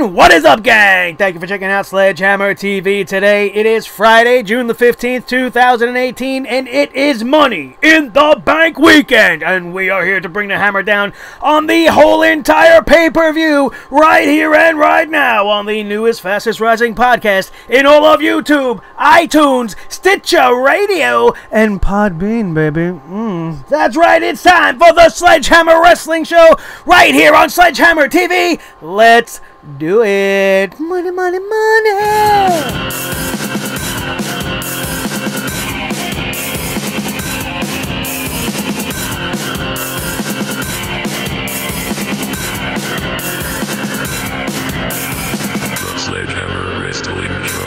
And what is up, gang? Thank you for checking out Sledgehammer TV today. It is Friday, June the 15th, 2018, and it is Money in the Bank weekend. And we are here to bring the hammer down on the whole entire pay-per-view right here and right now on the newest, fastest rising podcast in all of YouTube, iTunes, Stitcher Radio, and Podbean, baby. That's right, it's time for the Sledgehammer Wrestling Show right here on Sledgehammer TV. Let's do it. Money, money, money. Sledgehammer Wrestling Show.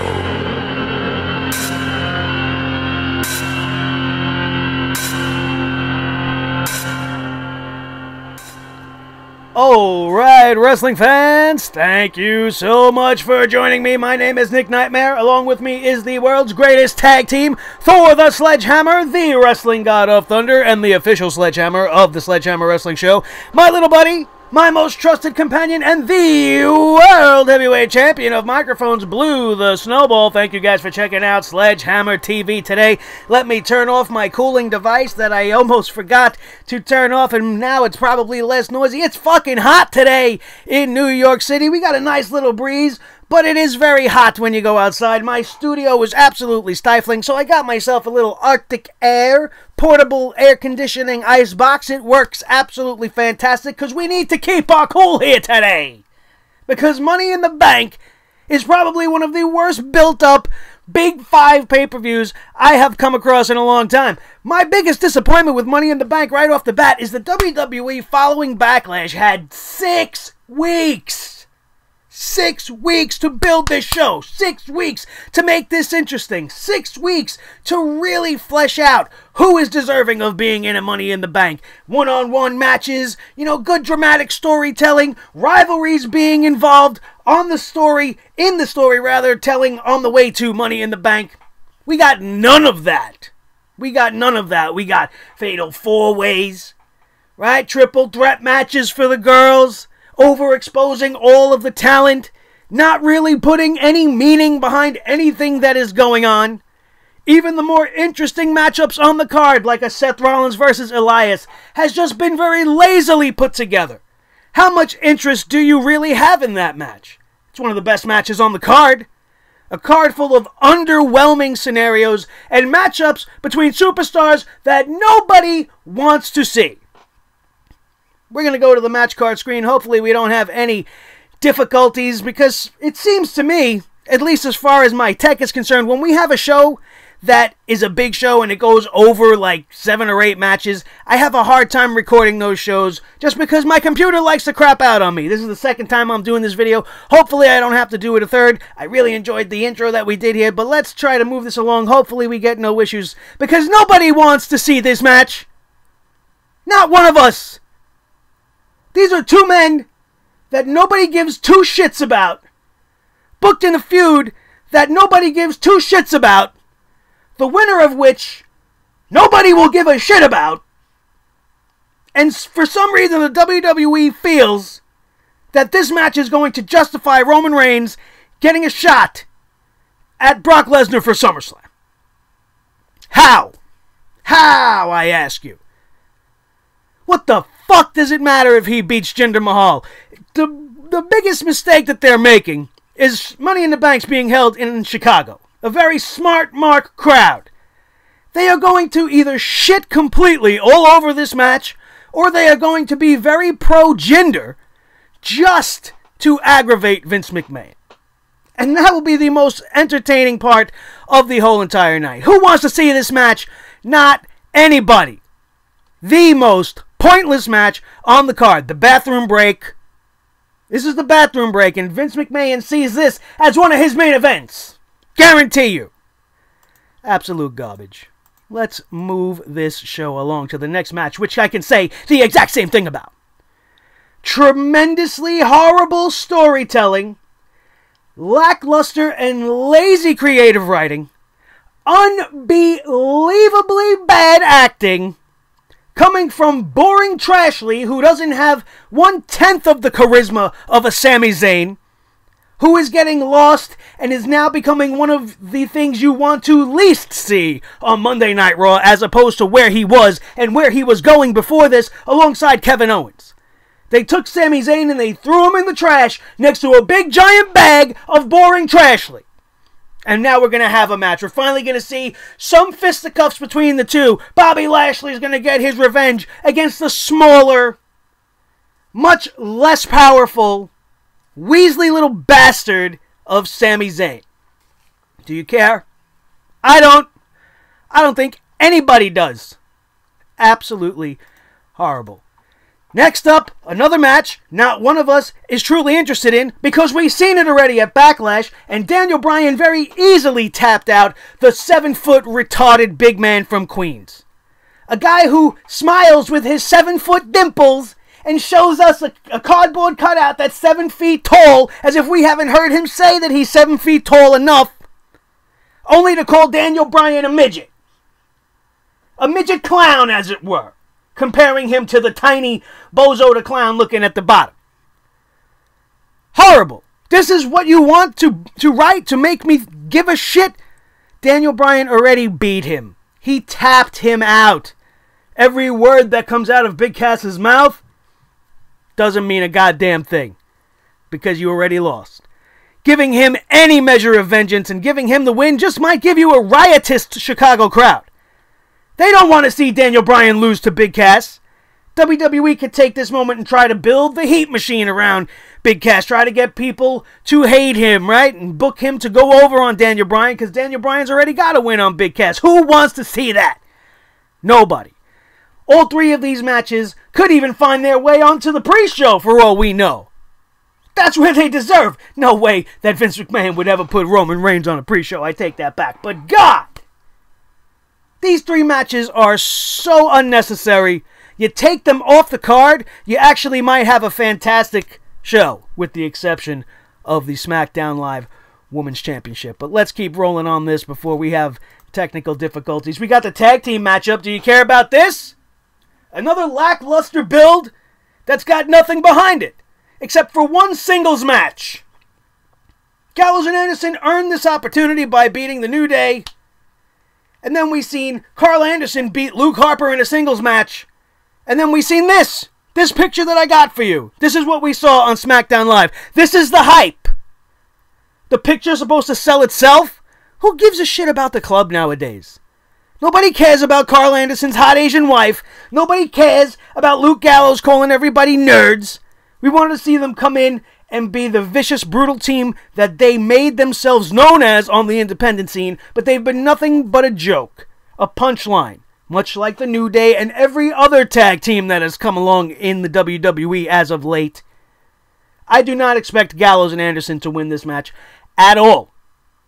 Alright, wrestling fans, thank you so much for joining me. My name is Nick Nightmare. Along with me is the world's greatest tag team for the Sledgehammer, the Wrestling God of Thunder, and the official Sledgehammer of the Sledgehammer Wrestling Show. My little buddy, my most trusted companion, and the World Heavyweight Champion of Microphones, Blue the Snowball. Thank you guys for checking out Sledgehammer TV today. Let me turn off my cooling device that I almost forgot to turn off, and now it's probably less noisy. It's fucking hot today in New York City. We got a nice little breeze, but it is very hot when you go outside. My studio was absolutely stifling, so I got myself a little Arctic Air portable air conditioning ice box. It works absolutely fantastic because we need to keep our cool here today. Because Money in the Bank is probably one of the worst built up Big 5 pay-per-views I have come across in a long time. My biggest disappointment with Money in the Bank right off the bat is the WWE following Backlash had 6 weeks. 6 weeks to build this show. 6 weeks to make this interesting. 6 weeks to really flesh out who is deserving of being in a Money in the Bank. One-on-one matches, good dramatic storytelling, rivalries being involved in the story, telling on the way to Money in the Bank. We got none of that. We got fatal 4-ways, right? Triple threat matches for the girls. Overexposing all of the talent, not really putting any meaning behind anything that is going on. Even the more interesting matchups on the card, like a Seth Rollins versus Elias, has just been very lazily put together. How much interest do you really have in that match? It's one of the best matches on the card. A card full of underwhelming scenarios and matchups between superstars that nobody wants to see. We're going to go to the match card screen. Hopefully we don't have any difficulties, because it seems to me, at least as far as my tech is concerned, when we have a show that is a big show and it goes over like 7 or 8 matches, I have a hard time recording those shows just because my computer likes to crap out on me. This is the second time I'm doing this video. Hopefully I don't have to do it a third. I really enjoyed the intro that we did here, but let's try to move this along. Hopefully we get no issues, because nobody wants to see this match. Not one of us. These are two men that nobody gives 2 shits about, booked in a feud that nobody gives 2 shits about, the winner of which nobody will give a shit about, and for some reason the WWE feels that this match is going to justify Roman Reigns getting a shot at Brock Lesnar for SummerSlam. How? How, I ask you? What the fuck does it matter if he beats Jinder Mahal? The biggest mistake that they're making is Money in the Bank's being held in Chicago. A very smart mark crowd. They are going to either shit completely all over this match, or they are going to be very pro-Jinder just to aggravate Vince McMahon. And that will be the most entertaining part of the whole entire night. Who wants to see this match? Not anybody. The most pointless match on the card. The bathroom break. This is the bathroom break, and Vince McMahon sees this as one of his main events. Guarantee you. Absolute garbage. Let's move this show along to the next match, which I can say the exact same thing about. Tremendously horrible storytelling, lackluster and lazy creative writing, unbelievably bad acting, coming from boring Trashley, who doesn't have 1/10 of the charisma of a Sami Zayn, who is getting lost and is now becoming one of the things you want to least see on Monday Night Raw, as opposed to where he was and where he was going before this alongside Kevin Owens. They took Sami Zayn and they threw him in the trash next to a big giant bag of boring Trashly. And now we're going to have a match. We're finally going to see some fisticuffs between the two. Bobby Lashley is going to get his revenge against the smaller, much less powerful, Weasley little bastard of Sami Zayn. Do you care? I don't. I don't think anybody does. Absolutely horrible. Next up, another match not one of us is truly interested in because we've seen it already at Backlash, and Daniel Bryan very easily tapped out the 7-foot retarded big man from Queens. A guy who smiles with his 7-foot dimples and shows us a cardboard cutout that's 7 feet tall, as if we haven't heard him say that he's 7 feet tall enough, only to call Daniel Bryan a midget. A midget clown, as it were, comparing him to the tiny Bozo the Clown looking at the bottom. Horrible. This is what you want to write to make me give a shit? Daniel Bryan already beat him. He tapped him out. Every word that comes out of Big Cass's mouth doesn't mean a goddamn thing, because you already lost. Giving him any measure of vengeance and giving him the win just might give you a riotous Chicago crowd. They don't want to see Daniel Bryan lose to Big Cass. WWE could take this moment and try to build the heat machine around Big Cass. Try to get people to hate him, right? And book him to go over on Daniel Bryan, because Daniel Bryan's already got a win on Big Cass. Who wants to see that? Nobody. All three of these matches could even find their way onto the pre-show for all we know. That's where they deserve. No way that Vince McMahon would ever put Roman Reigns on a pre-show. I take that back. But God! These three matches are so unnecessary. You take them off the card, you actually might have a fantastic show, with the exception of the SmackDown Live Women's Championship. But let's keep rolling on this before we have technical difficulties. We got the tag team matchup. Do you care about this? Another lackluster build that's got nothing behind it, except for one singles match. Gallows and Anderson earned this opportunity by beating the New Day. And then we seen Carl Anderson beat Luke Harper in a singles match. And then we seen this picture that I got for you. This is what we saw on SmackDown Live. This is the hype. The picture's supposed to sell itself. Who gives a shit about the club nowadays? Nobody cares about Carl Anderson's hot Asian wife. Nobody cares about Luke Gallows calling everybody nerds. We want to see them come in and be the vicious, brutal team that they made themselves known as on the independent scene, but they've been nothing but a joke, a punchline, much like the New Day and every other tag team that has come along in the WWE as of late. I do not expect Gallows and Anderson to win this match at all.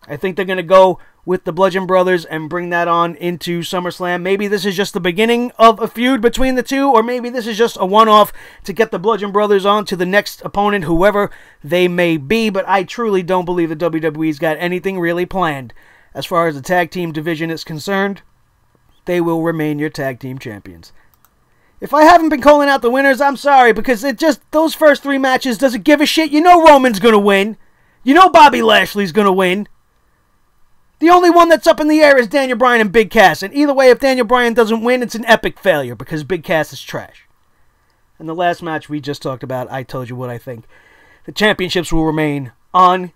I think they're going to go with the Bludgeon Brothers and bring that on into SummerSlam. Maybe this is just the beginning of a feud between the two, or maybe this is just a one-off to get the Bludgeon Brothers on to the next opponent, whoever they may be, but I truly don't believe the WWE's got anything really planned. As far as the tag team division is concerned, they will remain your tag team champions. If I haven't been calling out the winners, I'm sorry, because it just, those first three matches, does it give a shit? You know Roman's gonna win. You know Bobby Lashley's gonna win. The only one that's up in the air is Daniel Bryan and Big Cass. And either way, if Daniel Bryan doesn't win, it's an epic failure because Big Cass is trash. And the last match we just talked about, I told you what I think. The championships will remain on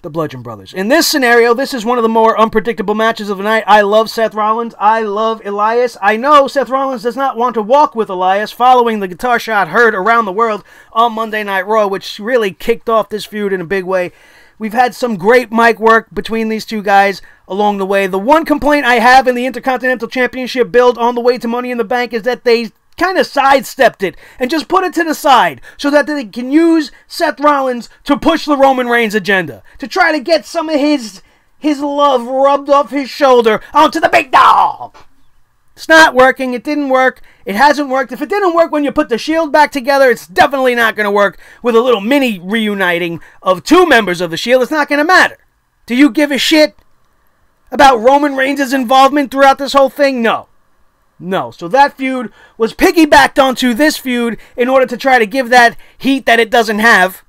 the Bludgeon Brothers. In this scenario, this is one of the more unpredictable matches of the night. I love Seth Rollins. I love Elias. I know Seth Rollins does not want to walk with Elias following the guitar shot heard around the world on Monday Night Raw, which really kicked off this feud in a big way. We've had some great mic work between these two guys along the way. The one complaint I have in the Intercontinental Championship build on the way to Money in the Bank is that they kind of sidestepped it and just put it to the side so that they can use Seth Rollins to push the Roman Reigns agenda, to try to get some of his love rubbed off his shoulder onto the big dog. It's not working. It didn't work. It hasn't worked. If it didn't work when you put the Shield back together, it's definitely not going to work with a little mini reuniting of two members of the Shield. It's not going to matter. Do you give a shit about Roman Reigns' involvement throughout this whole thing? No. No. So that feud was piggybacked onto this feud in order to try to give that heat that it doesn't have.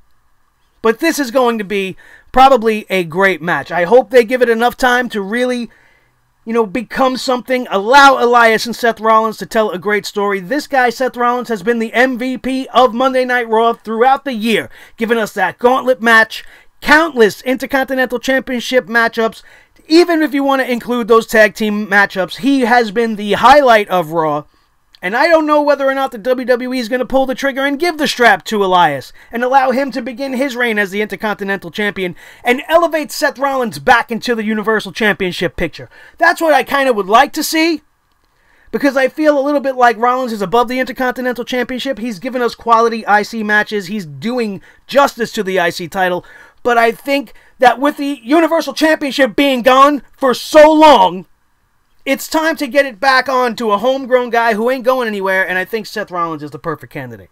But this is going to be probably a great match. I hope they give it enough time to really, become something. Allow Elias and Seth Rollins to tell a great story. This guy, Seth Rollins, has been the MVP of Monday Night Raw throughout the year, giving us that gauntlet match, countless Intercontinental Championship matchups. Even if you want to include those tag team matchups, he has been the highlight of Raw. And I don't know whether or not the WWE is going to pull the trigger and give the strap to Elias and allow him to begin his reign as the Intercontinental Champion and elevate Seth Rollins back into the Universal Championship picture. That's what I kind of would like to see, because I feel a little bit like Rollins is above the Intercontinental Championship. He's given us quality IC matches. He's doing justice to the IC title. But I think that with the Universal Championship being gone for so long, it's time to get it back on to a homegrown guy who ain't going anywhere, and I think Seth Rollins is the perfect candidate.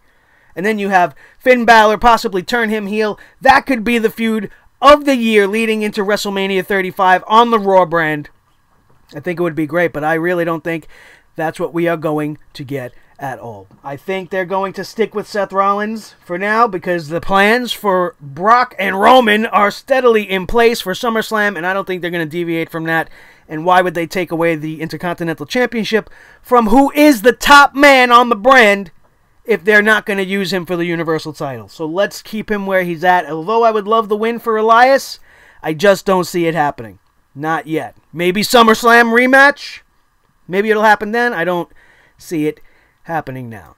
And then you have Finn Balor, possibly turn him heel. That could be the feud of the year leading into WrestleMania 35 on the Raw brand. I think it would be great, but I really don't think that's what we are going to get at all. I think they're going to stick with Seth Rollins for now because the plans for Brock and Roman are steadily in place for SummerSlam, and I don't think they're going to deviate from that. And why would they take away the Intercontinental Championship from who is the top man on the brand if they're not going to use him for the Universal title? So let's keep him where he's at. Although I would love the win for Elias, I just don't see it happening. Not yet. Maybe SummerSlam rematch. Maybe it'll happen then. I don't see it happening now.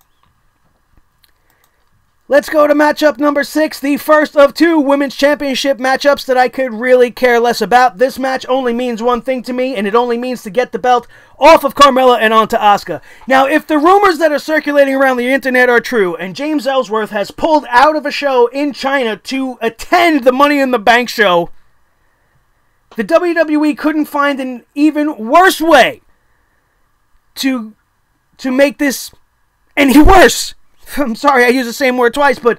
Let's go to matchup number 6, the first of 2 women's championship matchups that I could really care less about. This match only means one thing to me, and it only means to get the belt off of Carmella and onto Asuka. Now, if the rumors that are circulating around the internet are true, and James Ellsworth has pulled out of a show in China to attend the Money in the Bank show, the WWE couldn't find an even worse way to make this any worse. I'm sorry I use the same word twice, but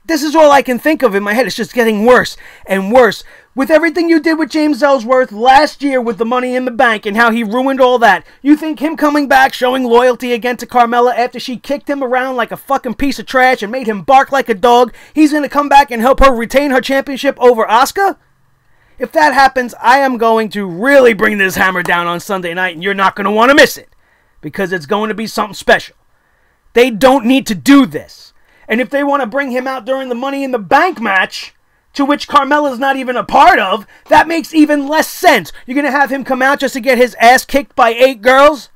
this is all I can think of in my head. It's just getting worse and worse. With everything you did with James Ellsworth last year with the Money in the Bank and how he ruined all that, you think him coming back, showing loyalty again to Carmella after she kicked him around like a fucking piece of trash and made him bark like a dog, he's going to come back and help her retain her championship over Asuka? If that happens, I am going to really bring this hammer down on Sunday night, and you're not going to want to miss it, because it's going to be something special. They don't need to do this. And if they want to bring him out during the Money in the Bank match, to which Carmella's not even a part of, that makes even less sense. You're going to have him come out just to get his ass kicked by 8 girls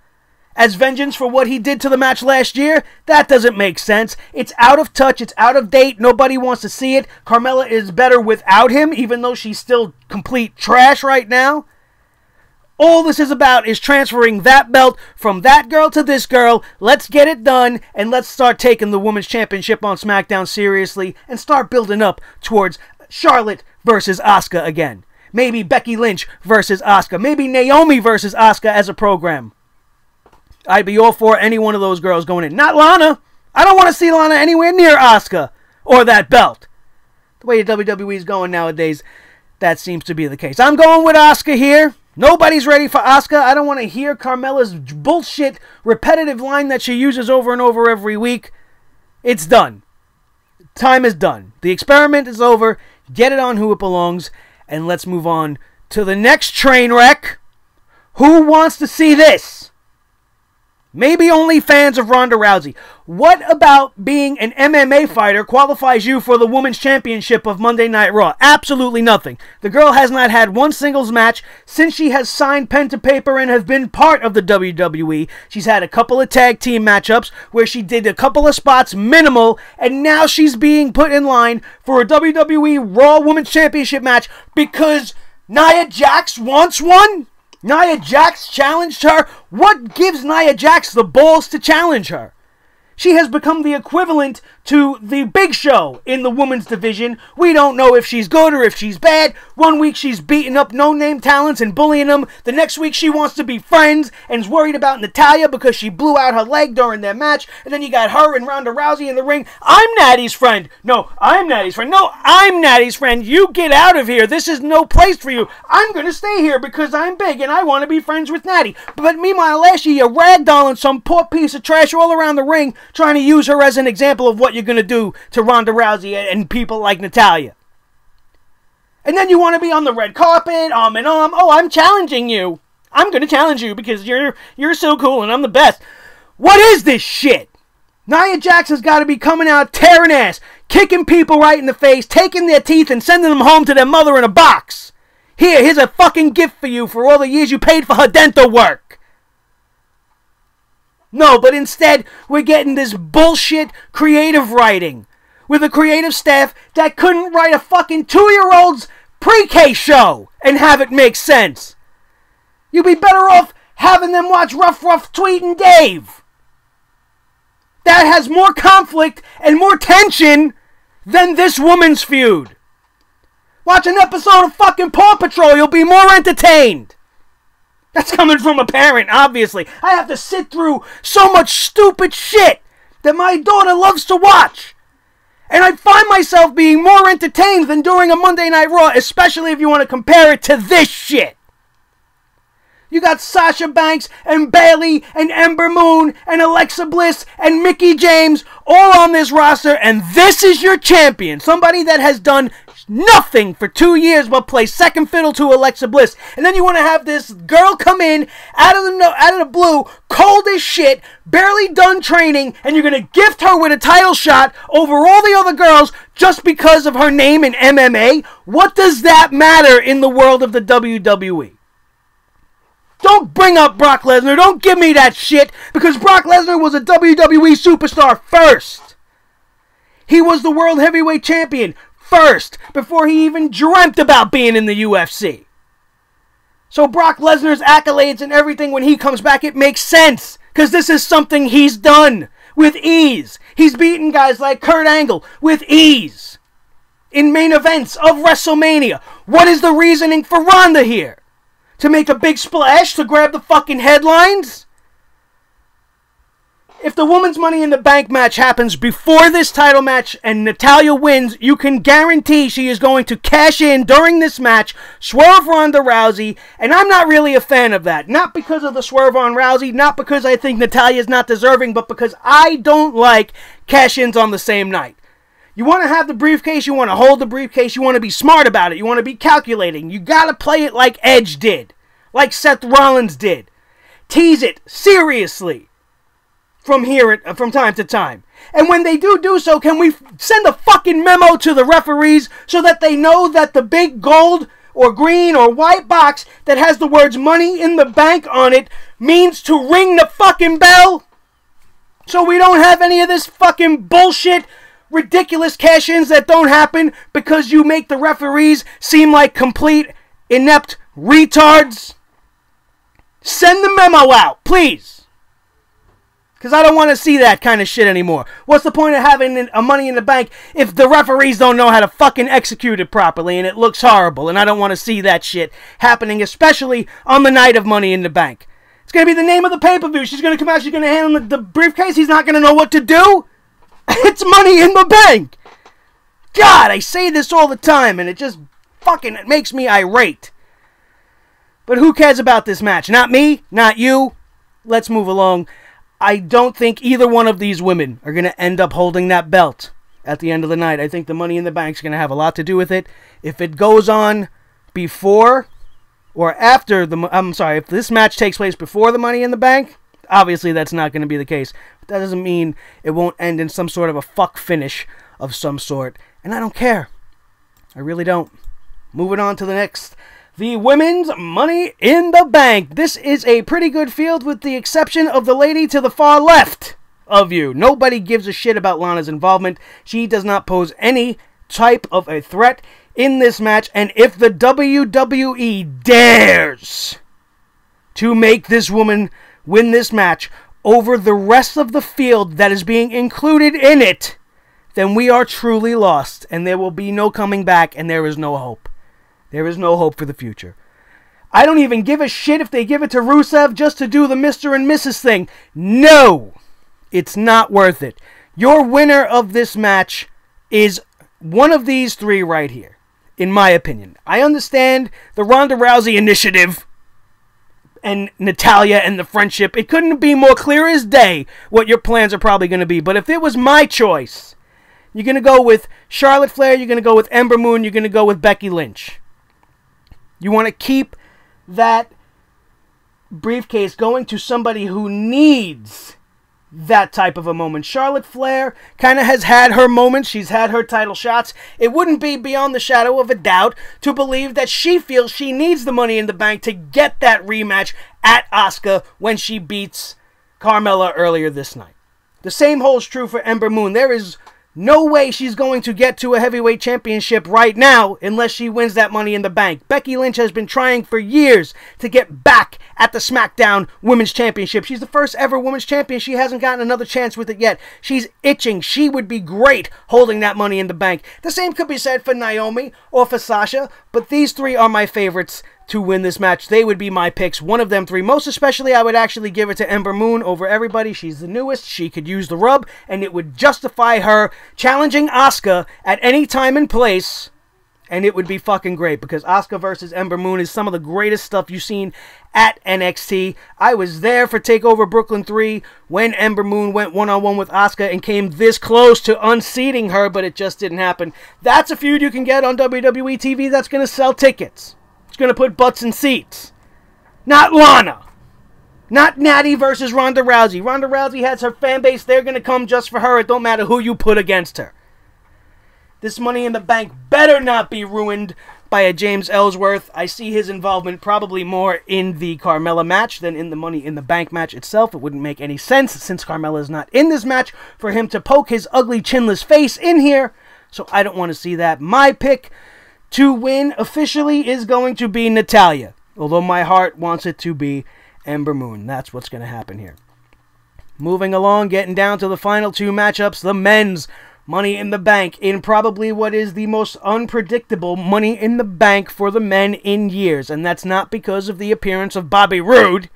as vengeance for what he did to the match last year? That doesn't make sense. It's out of touch. It's out of date. Nobody wants to see it. Carmella is better without him, even though she's still complete trash right now. All this is about is transferring that belt from that girl to this girl. Let's get it done, and let's start taking the Women's Championship on SmackDown seriously and start building up towards Charlotte versus Asuka again. Maybe Becky Lynch versus Asuka. Maybe Naomi versus Asuka as a program. I'd be all for any one of those girls going in. Not Lana. I don't want to see Lana anywhere near Asuka or that belt. The way the WWE is going nowadays, that seems to be the case. I'm going with Asuka here. Nobody's ready for Asuka. I don't want to hear Carmella's bullshit repetitive line that she uses over and over every week. It's done. Time is done. The experiment is over. Get it on who it belongs. And let's move on to the next train wreck. Who wants to see this? Maybe only fans of Ronda Rousey. What about being an MMA fighter qualifies you for the Women's Championship of Monday Night Raw? Absolutely nothing. The girl has not had one singles match since she has signed pen to paper and has been part of the WWE. She's had a couple of tag team matchups where she did a couple of spots minimal, and now she's being put in line for a WWE Raw Women's Championship match because Nia Jax wants one? Nia Jax challenged her? What gives Nia Jax the balls to challenge her? She has become the equivalent to the Big Show in the women's division. We don't know if she's good or if she's bad. One week she's beating up no-name talents and bullying them. The next week she wants to be friends and is worried about Natalya because she blew out her leg during their match. And then you got her and Ronda Rousey in the ring. I'm Natty's friend. No, I'm Natty's friend. No, I'm Natty's friend. You get out of here. This is no place for you. I'm going to stay here because I'm big and I want to be friends with Natty. But meanwhile, last year you ragdolling some poor piece of trash all around the ring trying to use her as an example of what you're going to do to Ronda Rousey and people like Natalya. And then you want to be on the red carpet, oh, I'm challenging you. I'm going to challenge you because you're so cool and I'm the best. What is this shit? Nia Jax has got to be coming out tearing ass, kicking people right in the face, taking their teeth and sending them home to their mother in a box. Here's a fucking gift for you for all the years you paid for her dental work. No, but instead, we're getting this bullshit creative writing with a creative staff that couldn't write a fucking 2-year-old's pre-K show and have it make sense. You'd be better off having them watch Rough Tweet and Dave. That has more conflict and more tension than this woman's feud. Watch an episode of fucking Paw Patrol, you'll be more entertained. That's coming from a parent, obviously. I have to sit through so much stupid shit that my daughter loves to watch. And I find myself being more entertained than during a Monday Night Raw, especially if you want to compare it to this shit. You got Sasha Banks and Bayley and Ember Moon and Alexa Bliss and Mickie James all on this roster, and this is your champion. Somebody that has done nothing for 2 years but play second fiddle to Alexa Bliss. And then you want to have this girl come in out of the blue, cold as shit, barely done training, and you're going to gift her with a title shot over all the other girls just because of her name in MMA? What does that matter in the world of the WWE? Don't bring up Brock Lesnar. Don't give me that shit, because Brock Lesnar was a WWE superstar first. He was the World Heavyweight Champion first, before he even dreamt about being in the UFC. So Brock Lesnar's accolades and everything when he comes back, it makes sense, because this is something he's done with ease. He's beaten guys like Kurt Angle with ease in main events of WrestleMania. What is the reasoning for Ronda here? To make a big splash? To grab the fucking headlines? If the Women's Money in the Bank match happens before this title match and Natalya wins, you can guarantee she is going to cash in during this match, swerve Ronda Rousey, and I'm not really a fan of that. Not because of the swerve on Rousey, not because I think Natalya is not deserving, but because I don't like cash-ins on the same night. You want to have the briefcase, you want to hold the briefcase, you want to be smart about it, you want to be calculating. You got to play it like Edge did, like Seth Rollins did. Tease it seriously from time to time. And when they do so, can we send a fucking memo to the referees so that they know that the big gold or green or white box that has the words Money in the Bank on it means to ring the fucking bell? So we don't have any of this fucking bullshit, ridiculous cash-ins that don't happen because you make the referees seem like complete inept retards. Send the memo out, please. Because I don't want to see that kind of shit anymore. What's the point of having a Money in the Bank if the referees don't know how to fucking execute it properly and it looks horrible? And I don't want to see that shit happening, especially on the night of Money in the Bank. It's going to be the name of the pay-per-view. She's going to come out, she's going to hand him the briefcase. He's not going to know what to do. It's Money in the Bank. God, I say this all the time, and it just fucking makes me irate. But who cares about this match? Not me, not you. Let's move along. I don't think either one of these women are going to end up holding that belt at the end of the night. I think the Money in the Bank is going to have a lot to do with it. If it goes on before or after if this match takes place before the Money in the Bank, obviously that's not going to be the case. But that doesn't mean it won't end in some sort of a fuck finish of some sort. And I don't care. I really don't. Moving on to the next. The Women's Money in the Bank. This is a pretty good field with the exception of the lady to the far left of you. Nobody gives a shit about Lana's involvement. She does not pose any type of a threat in this match. And if the WWE dares to make this woman win this match over the rest of the field that is being included in it, then we are truly lost. And there will be no coming back, and there is no hope. There is no hope for the future. I don't even give a shit if they give it to Rusev just to do the Mr. and Mrs. thing. No! It's not worth it. Your winner of this match is one of these three right here, in my opinion. I understand the Ronda Rousey initiative and Natalya and the friendship. It couldn't be more clear as day what your plans are probably going to be. But if it was my choice, You're going to go with Charlotte Flair, you're going to go with Ember Moon, you're going to go with Becky Lynch. You want to keep that briefcase going to somebody who needs that type of a moment. Charlotte Flair kind of has had her moments. She's had her title shots. It wouldn't be beyond the shadow of a doubt to believe that she feels she needs the Money in the Bank to get that rematch at Asuka when she beats Carmella earlier this night. The same holds true for Ember Moon. There is no way she's going to get to a heavyweight championship right now unless she wins that Money in the Bank. Becky Lynch has been trying for years to get back at the SmackDown Women's Championship. She's the first ever Women's Champion. She hasn't gotten another chance with it yet. She's itching. She would be great holding that Money in the Bank. The same could be said for Naomi or for Sasha, but these three are my favorites to win this match. They would be my picks, one of them three. Most especially, I would actually give it to Ember Moon over everybody. She's the newest. She could use the rub, and it would justify her challenging Asuka at any time and place, and it would be fucking great, because Asuka versus Ember Moon is some of the greatest stuff you've seen at NXT. I was there for TakeOver Brooklyn 3 when Ember Moon went one-on-one with Asuka and came this close to unseating her, but it just didn't happen. That's a feud you can get on WWE TV that's going to sell tickets. Going to put butts in seats. Not Lana. Not Natty versus Ronda Rousey. Ronda Rousey has her fan base. They're going to come just for her. It don't matter who you put against her. This Money in the Bank better not be ruined by a James Ellsworth. I see his involvement probably more in the Carmella match than in the Money in the Bank match itself. It wouldn't make any sense, since Carmella is not in this match, for him to poke his ugly chinless face in here. So I don't want to see that. My pick to win officially is going to be Natalya, although my heart wants it to be Ember Moon. That's what's going to happen here. Moving along, getting down to the final two matchups, the men's Money in the Bank, in probably what is the most unpredictable Money in the Bank for the men in years, and that's not because of the appearance of Bobby Roode,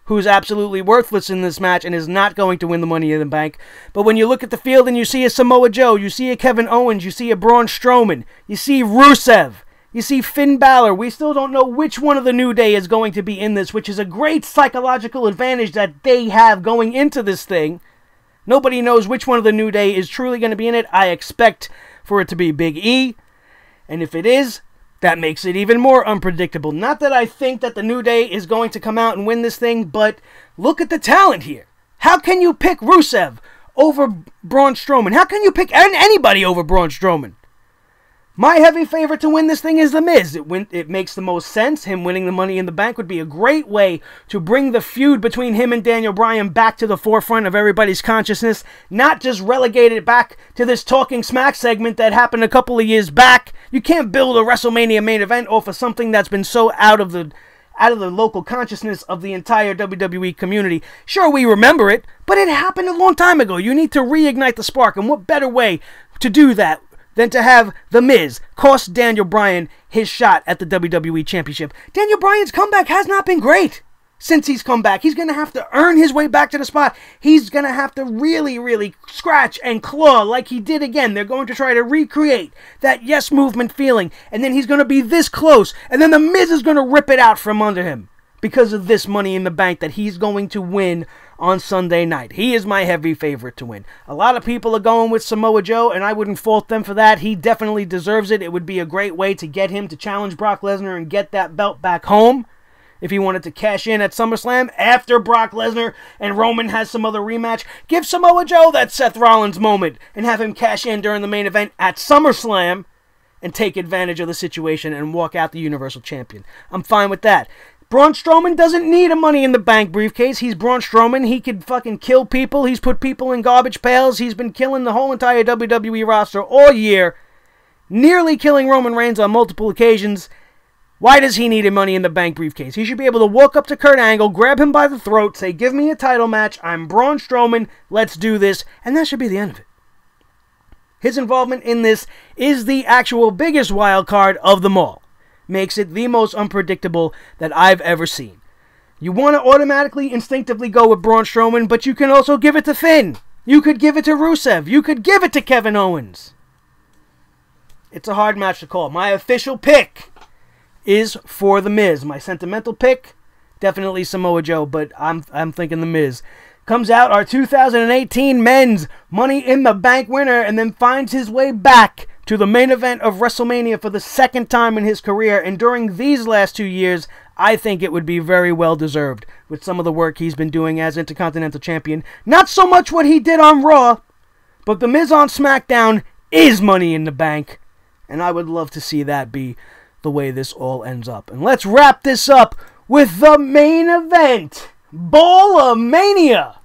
who's absolutely worthless in this match and is not going to win the Money in the Bank. But when you look at the field and you see a Samoa Joe, you see a Kevin Owens, you see a Braun Strowman, you see Rusev, you see Finn Balor, we still don't know which one of the New Day is going to be in this, which is a great psychological advantage that they have going into this thing. Nobody knows which one of the New Day is truly going to be in it. I expect for it to be Big E, and if it is, that makes it even more unpredictable. Not that I think that the New Day is going to come out and win this thing, but look at the talent here. How can you pick Rusev over Braun Strowman? How can you pick anybody over Braun Strowman? My heavy favorite to win this thing is The Miz. It makes the most sense. Him winning the Money in the Bank would be a great way to bring the feud between him and Daniel Bryan back to the forefront of everybody's consciousness, not just relegate it back to this Talking Smack segment that happened a couple of years back. You can't build a WrestleMania main event off of something that's been so out of the local consciousness of the entire WWE community. Sure, we remember it, but it happened a long time ago. You need to reignite the spark, and what better way to do that than to have The Miz cost Daniel Bryan his shot at the WWE Championship. Daniel Bryan's comeback has not been great since he's come back. He's going to have to earn his way back to the spot. He's going to have to really, really scratch and claw like he did again. They're going to try to recreate that Yes Movement feeling, and then he's going to be this close, and then The Miz is going to rip it out from under him because of this Money in the Bank that he's going to win on Sunday night. He is my heavy favorite to win. A lot of people are going with Samoa Joe, and I wouldn't fault them for that. He definitely deserves it. It would be a great way to get him to challenge Brock Lesnar and get that belt back home if he wanted to cash in at SummerSlam after Brock Lesnar and Roman has some other rematch. Give Samoa Joe that Seth Rollins moment and have him cash in during the main event at SummerSlam and take advantage of the situation and walk out the Universal Champion. I'm fine with that. Braun Strowman doesn't need a Money in the Bank briefcase. He's Braun Strowman. He could fucking kill people. He's put people in garbage pails. He's been killing the whole entire WWE roster all year, nearly killing Roman Reigns on multiple occasions. Why does he need a Money in the Bank briefcase? He should be able to walk up to Kurt Angle, grab him by the throat, say, "Give me a title match. I'm Braun Strowman. Let's do this." And that should be the end of it. His involvement in this is the actual biggest wild card of them all. Makes it the most unpredictable that I've ever seen. You want to automatically, instinctively go with Braun Strowman, but you can also give it to Finn. You could give it to Rusev. You could give it to Kevin Owens. It's a hard match to call. My official pick is for The Miz. My sentimental pick, definitely Samoa Joe, but I'm thinking The Miz. comes out our 2018 men's Money in the Bank winner and then finds his way back to the main event of WrestleMania for the second time in his career. And during these last 2 years, I think it would be very well deserved with some of the work he's been doing as Intercontinental Champion. Not so much what he did on Raw, but The Miz on SmackDown is Money in the Bank. And I would love to see that be the way this all ends up. And let's wrap this up with the main event. Ball-a-mania.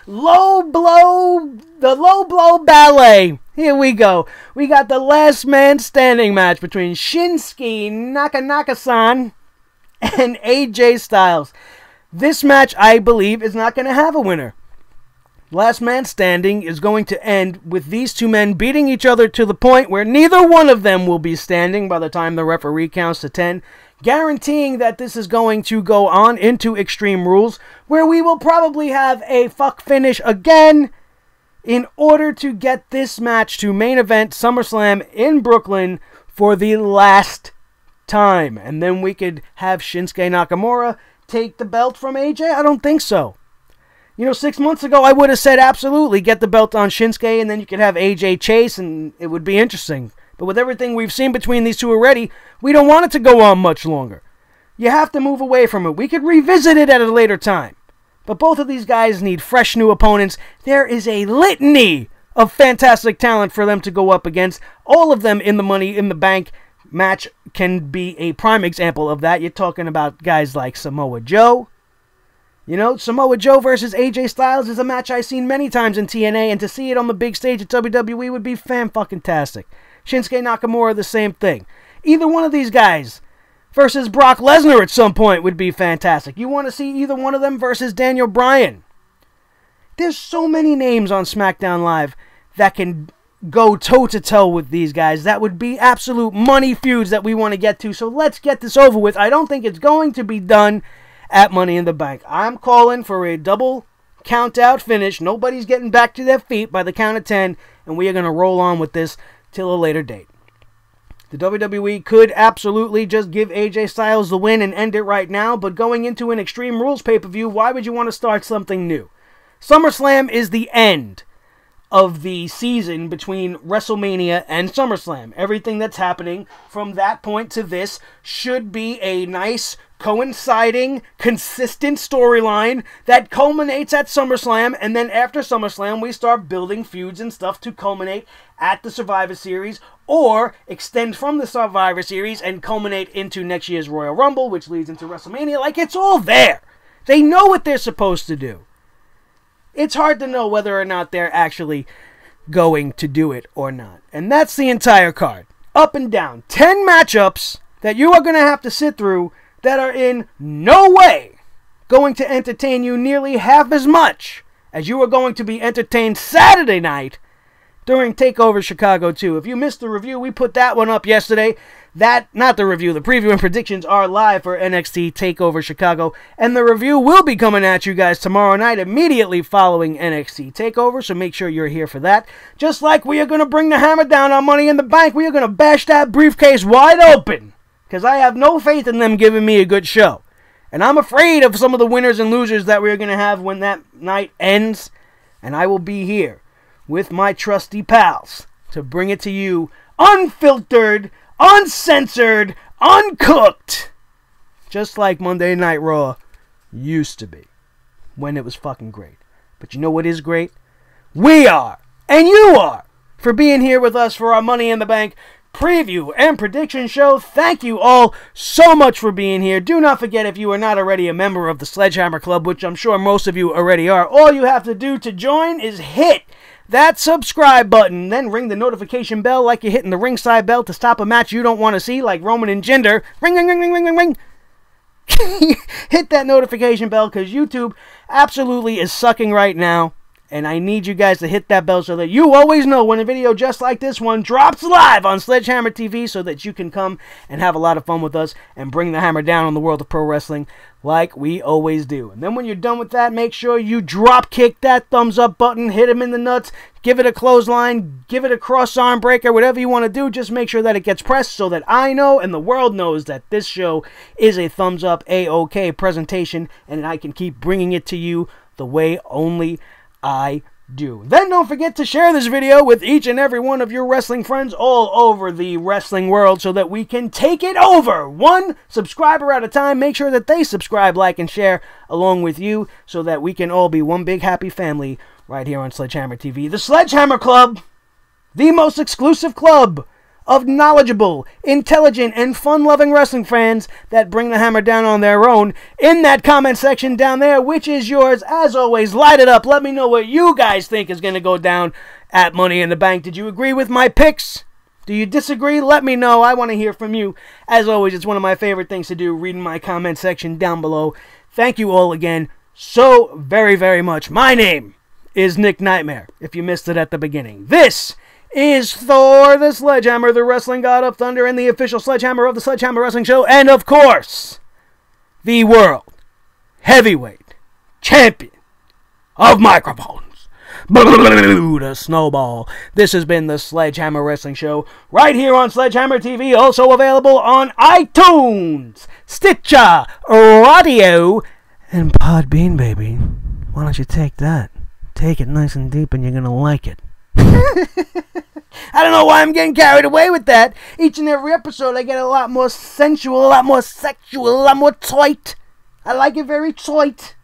The low blow ballet. Here we go. We got the last man standing match between Shinsuke Nakamura-san and AJ Styles. This match, I believe, is not going to have a winner. Last man standing is going to end with these two men beating each other to the point where neither one of them will be standing by the time the referee counts to 10, guaranteeing that this is going to go on into Extreme Rules, where we will probably have a fuck finish again in order to get this match to main event SummerSlam in Brooklyn for the last time. And then we could have Shinsuke Nakamura take the belt from AJ? I don't think so. 6 months ago, I would have said absolutely get the belt on Shinsuke and then you could have AJ chase and it would be interesting. But with everything we've seen between these two already, we don't want it to go on much longer. You have to move away from it. We could revisit it at a later time. But both of these guys need fresh new opponents. There is a litany of fantastic talent for them to go up against. All of them in the Money in the Bank match can be a prime example of that. You're talking about guys like Samoa Joe. Samoa Joe versus AJ Styles is a match I've seen many times in TNA, and to see it on the big stage at WWE would be fan-fucking-tastic. Shinsuke Nakamura, the same thing. Either one of these guys versus Brock Lesnar at some point would be fantastic. You want to see either one of them versus Daniel Bryan. There's so many names on SmackDown Live that can go toe-to-toe with these guys. That would be absolute money feuds that we want to get to, so let's get this over with. I don't think it's going to be done at Money in the Bank. I'm calling for a double count-out finish. Nobody's getting back to their feet by the count of 10, and we are going to roll on with this till a later date. The WWE could absolutely just give AJ Styles the win and end it right now, but going into an Extreme Rules pay-per-view, why would you want to start something new? SummerSlam is the end of the season between WrestleMania and SummerSlam. Everything that's happening from that point to this should be a nice, coinciding, consistent storyline that culminates at SummerSlam, and then after SummerSlam we start building feuds and stuff to culminate at the Survivor Series, or extend from the Survivor Series and culminate into next year's Royal Rumble, which leads into WrestleMania. Like, it's all there. They know what they're supposed to do. It's hard to know whether or not they're actually going to do it or not. And that's the entire card. Up and down. 10 matchups that you are going to have to sit through that are in no way going to entertain you nearly half as much as you are going to be entertained Saturday night during TakeOver Chicago 2. If you missed the review, we put that one up yesterday. Not the review, the preview and predictions are live for NXT TakeOver Chicago, and the review will be coming at you guys tomorrow night immediately following NXT TakeOver, so make sure you're here for that. Just like we are going to bring the hammer down on Money in the Bank, we are going to bash that briefcase wide open, because I have no faith in them giving me a good show. And I'm afraid of some of the winners and losers that we are going to have when that night ends, and I will be here with my trusty pals to bring it to you unfiltered, uncensored, uncooked, just like Monday Night Raw used to be when it was fucking great. But you know what is great? We are, and you are, for being here with us for our Money in the Bank preview and prediction show. Thank you all so much for being here. Do not forget, if you are not already a member of the Sledgehammer Club, which I'm sure most of you already are, all you have to do to join is hit that subscribe button, then ring the notification bell like you're hitting the ringside bell to stop a match you don't want to see, like Roman and Jinder. Ring, ring, ring, ring, ring, ring, ring. Hit that notification bell, because YouTube absolutely is sucking right now, And I need you guys to hit that bell so that you always know when a video just like this one drops live on Sledgehammer TV, so that you can come and have a lot of fun with us and bring the hammer down on the world of pro wrestling like we always do. And then when you're done with that, make sure you drop kick that thumbs up button, hit him in the nuts, give it a clothesline, give it a cross arm breaker, whatever you want to do. Just make sure that it gets pressed so that I know and the world knows that this show is a thumbs up A-OK presentation, and I can keep bringing it to you the way only I do. Then don't forget to share this video with each and every one of your wrestling friends all over the wrestling world so that we can take it over one subscriber at a time. Make sure that they subscribe, like, and share along with you so that we can all be one big happy family right here on Sledgehammer TV. The Sledgehammer Club, the most exclusive club of knowledgeable, intelligent, and fun-loving wrestling fans that bring the hammer down on their own. In that comment section down there, which is yours, as always, light it up. Let me know what you guys think is going to go down at Money in the Bank. Did you agree with my picks? Do you disagree? Let me know. I want to hear from you. As always, it's one of my favorite things to do, reading my comment section down below. Thank you all again so very, very much. My name is Nick Nightmare, if you missed it at the beginning. This is Thor the Sledgehammer, the wrestling god of thunder, and the official sledgehammer of the Sledgehammer Wrestling Show, and of course, the world heavyweight champion of microphones, the Snowball. This has been the Sledgehammer Wrestling Show, right here on Sledgehammer TV, also available on iTunes, Stitcher, Radio, and Podbean, baby. Why don't you take that? Take it nice and deep and you're gonna like it. I don't know why I'm getting carried away with that. Each and every episode I get a lot more sensual, a lot more sexual, a lot more tight. I like it very tight.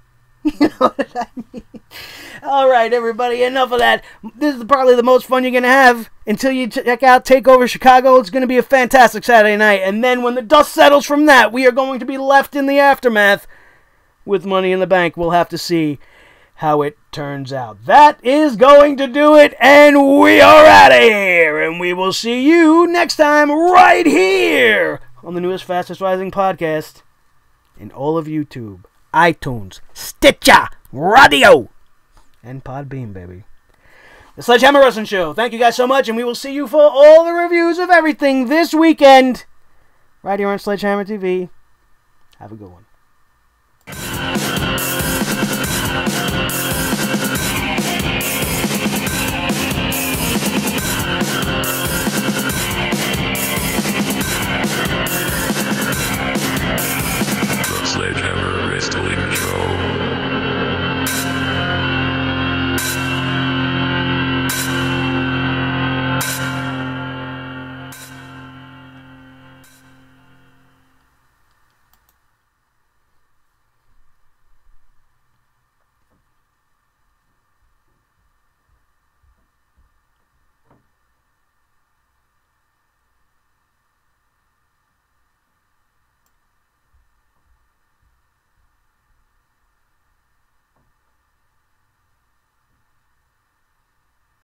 You know what I mean? Alright, everybody, enough of that. This is probably the most fun you're going to have until you check out TakeOver Chicago. It's going to be a fantastic Saturday night. And then when the dust settles from that, we are going to be left in the aftermath with Money in the Bank. We'll have to see how it turns out. That is going to do it, and we are out of here. And we will see you next time right here on the newest, fastest rising podcast in all of YouTube, iTunes, Stitcher, Radio, and Podbean, baby. The Sledgehammer Wrestling Show. Thank you guys so much, and we will see you for all the reviews of everything this weekend right here on Sledgehammer TV. Have a good one.